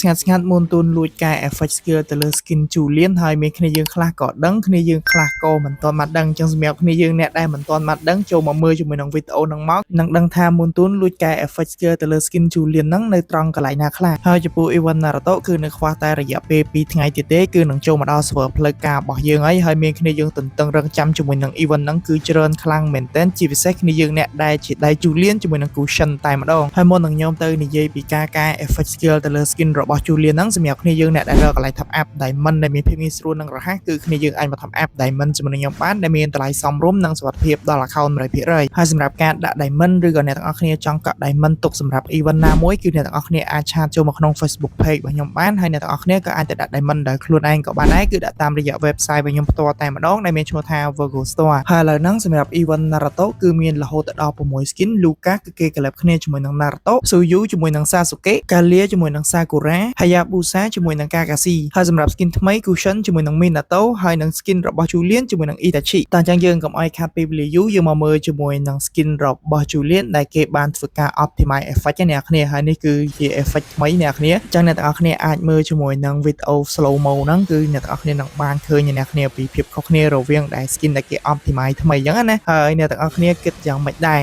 ស្ងាត់មុនទូនលួចកែ effect skill ទៅលើ skin Julian ហើយមានគ្នាយើងខ្លះក៏ដឹងគ្នាយើងខ្លះក៏មិនទាន់មកដឹងអញ្ចឹងសម្រាប់គ្នាយើងអ្នកដែលមិនទាន់មកដឹងចូលមកមើលជាមួយនឹងវីដេអូហ្នឹងមកនឹងដឹងថាមុនទូនលួចកែ effect skill ទៅលើ skin Julian ហ្នឹងនៅត្រង់កន្លែងណាខ្លះហើយចំពោះ event Naruto គឺនៅខ្វះតែរយៈពេល2ថ្ងៃទៀតទេគឺនឹងចូលមកដល់ server ផ្លូវការរបស់យើងហើយមានគ្នាយើងទន្ទឹងរង់ចាំជាមួយនឹង event ហ្នឹងគឺច្រើនខ្លាំងមែនទែនជាពិសេសគ្នាយើងអ្នកដែលជាដៃ Julian ជាមួយនឹង Cushion តែម្ដងហើយមុននឹងខ្ញុំទៅនិយាយពីការកែ effect skill ទៅលើ skin របស់ Julian ហ្នឹងសម្រាប់គ្នាយើងអ្នកដែលរកកន្លែង top up diamond ដែលមានភាពងាយស្រួលនិងរហ័សគឺគ្នាយើងអាចមក top up diamond ជាមួយនឹងខ្ញុំបានដែលមានតម្លៃសមរម្យនិងសុវត្ថិភាពដល់ account 100%ហើយសម្រាប់ការដាក់ diamond ឬក៏អ្នកទាំងអស់គ្នាចង់កក់ diamond ទុកសម្រាប់ event ណាមួយគឺអ្នកទាំងអស់គ្នាអាចឆាតចូលមកក្នុង Facebook page របស់ខ្ញុំបានហើយអ្នកទាំងអស់គ្នាក៏អាចទៅដាក់ diamond ដោយខ្លួនឯងក៏បានដែរគឺដាក់តាមរយៈ website របស់ខ្ញុំផ្ទាល់តែម្ដងដែលមានឈ្មោះថា Virgo Store ហើយឥឡូវហ្នឹងសម្រាប់ event Naruto គឺមានរហូតដល់6 skin Luka គឺគេ collab គ្នាជាមួយនឹង Naruto Suyu ជាមួយនឹង Sasuke Kalia ជាមួយនឹង Sakura Hayabusa ជាមួយនឹង Kakashi ហើយសម្រាប់ skin ថ្មី Cushion ជាមួយនឹង Minato ហើយនឹង skin របស់ Julian ជាមួយនឹង Itachi តោះអញ្ចឹងយើងកុំឲ្យខាតពេលវេលាយូរយើងមកមើលជាមួយនឹង skin របស់ Julian ដែលគេបានធ្វើការ optimize effect អ្នកគ្នាហើយនេះគឺជា effect ថ្មីអ្នកគ្នាអញ្ចឹងអ្នកទាំងអស់គ្នាអាចមើលជាមួយនឹង video slow mo ហ្នឹងគឺអ្នកទាំងអស់គ្នានឹងបានឃើញអ្នកគ្នាពីភាពខុសគ្នារវាងដែល skin ដែលគេ optimize ថ្មីអញ្ចឹងណាហើយអ្នកទាំងអស់គ្នាគិតយ៉ាងម៉េចដែរ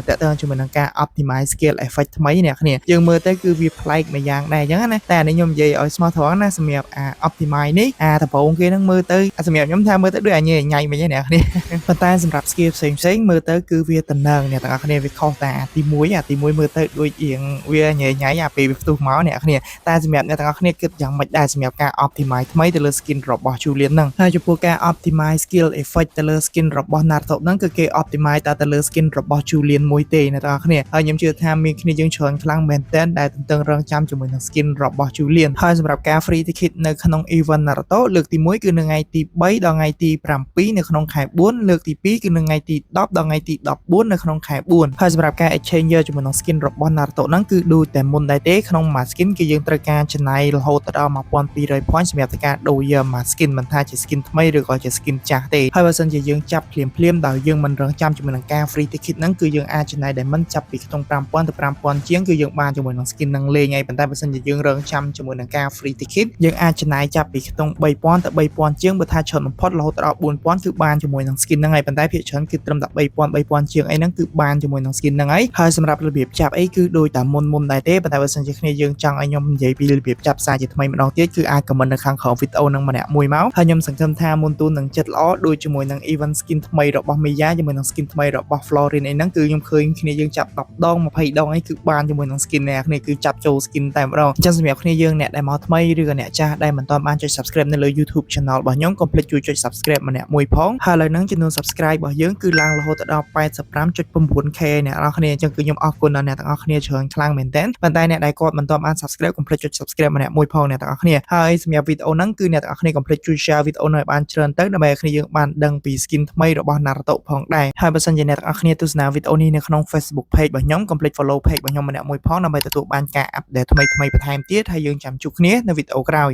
តើតើជាមួយនឹងការ optimize skill effect ថ្មីអ្នកគ្នាយើងមើលទៅគឺវាប្លែកម្យ៉ាងដែរអញ្ចឹងណាតែអានេះខ្ញុំនិយាយឲ្យស្មោះត្រង់ណាសម្រាប់optimize នេះដំបូងគេនឹងមើលទៅសម្រាប់ខ្ញុំថាមើលទៅដូចញ៉ៃមិញអ្នកគ្នាប៉ុន្តែសម្រាប់ skill ផ្សេងមើលទៅគឺវាតំណែងអ្នកទាំងអស់គ្នាវាខុសតែទី1មើលទៅដូចរៀងវាញ៉ៃពេលវាផ្ទុះមកអ្នកគ្នាតែសម្រាប់អ្នកទាំងអស់គ្នាគិតយ៉ាងម៉េចដែរសម្រាប់ការ optimize ថ្មីទៅលើ skin របស់ Julian ហ្នឹងហើយចំពោះការ optimize skill effect ទៅលើ skin របស់ Naruto ហ្នឹងគឺគេ optimize តែទៅលើ skin របស់ Julian មួយទេអ្នកទាំងអស់គ្នាហើយខ្ញុំជឿថាមានគ្នាយើងច្រើនខ្លាំងមែនទែនដែលទន្ទឹងរង់ចាំជាមួយនឹង skin របស់ Julian ហើយសម្រាប់ការ free ticket នៅក្នុង event Naruto លើកទី1គឺនៅថ្ងៃទី3ដល់ថ្ងៃទី7នៅក្នុងខែ4លើកទី2គឺនៅថ្ងៃទី10ដល់ថ្ងៃទី14នៅក្នុងខែ4ហើយសម្រាប់ការ exchange ជាមួយនឹង skin របស់ Naruto ហ្នឹងគឺដូចតែមុនដែរទេក្នុងមួយ skin គឺយើងត្រូវការចំណាយរហូតដល់ 1200 point សម្រាប់ការដូរយកមួយ skin មិនថាជា skin ថ្មីឬក៏ជា skin ចាស់ទេហើយបើសិនជាយើងចាប់ភ្លាមដោយយើងមិនរងចាំជាមួយនឹងការ free ticket ហ្នឹងគឺយើងអាចចំណាយ diamond ចាប់ពីខ្ទង់ 5000 ទៅ 5000 ជាងគឺយើងបានជាមួយនឹង skin ហ្នឹងលេងហើយប៉ុន្តែបើសិនជាយើងរងចាំជាមួយនឹងការ free ticket យើងអាចចំណាយចាប់ពីខ្ទង់ 3000 ទៅ 3000 ជាងបើថាច្រើនបំផុតរហូតដល់ 4000 គឺបានជាមួយនឹង skin ហ្នឹងហើយប៉ុន្តែភាគច្រើនគឺត្រឹមតែ 3000 ជាងអីហ្នឹងគឺបានជាមួយនឹង skin ហ្នឹងហើយសម្រាប់របៀបចាប់អីគឺដូចតែមុនដែរទេប៉ុន្តែបើសិនជាគ្នាយើងចង់ឲ្យខ្ញុំនិយាយពីរបៀបចាប់សារជាថ្មីម្ដងទៀតគឺអាច comment នៅខាងក្រោមវីដេអូហ្នឹងម្នាក់មួយមកហើយខ្ញុំសង្ឃឹមថាមុនទូននឹងចិត្តល្អដូចជាមួយនឹង event skin ថ្មីរបស់ Miya ជាមួយនឹង skin ថ្មីរបស់ Florin អីហ្នឹងគឺខ្ញុំឃើញគ្នាយើងចាប់10ដង20ដងអីគឺបានជាមួយនឹង skin អ្នកគ្នាគឺចាប់ចូល skin តែម្ដងអញ្ចឹងសម្រាប់គ្នាយើងអ្នកដែលមកថ្មីឬក៏អ្នកចាស់ដែលមិនទាន់បានចុច subscribe នៅលើ YouTube channel របស់ខ្ញុំកុំភ្លេចជួយចុច subscribe ម្នាក់មួយផងហើយឥឡូវហ្នឹងចំនួន subscribe របស់យើងគឺឡើងរហូតដល់ 85.9k អ្នកនរគ្នាអញ្ចឹងគឺខ្ញុំអរគុណដល់អ្នកទាំងអស់គ្នាច្រើនខ្លាំងមែនទែនប៉ុន្តែអ្នកដែលគាត់មិនទាន់បាន subscribe កុំភ្លេចចុច subscribe ម្នាក់មួយផងអ្នកទាំងអស់គ្នាហើយសម្រាប់វីដេអូហ្នឹងគឺអ្នកទាំងអស់គ្នាកុំភ្លេចជួយ share វីដេអូនេះឲ្យបានច្រើនទៅដើម្បីឲ្យគ្នាយើងបានដឹងពី skin ថ្មីរបស់ Naruto ផងដែរហើយបើសិនជាអ្នកទាំងអស់គ្នាទស្សនាវីដេអូនេះនៅក្នុង Facebook page របស់ខ្ញុំកុំភ្លេច follow page របស់ខ្ញុំម្នាក់មួយផងដើម្បីទទួលបានការ update ថ្មីបន្ថែមទៀតហើយយើងចាំជួបគ្នានៅវីដេអូក្រោយ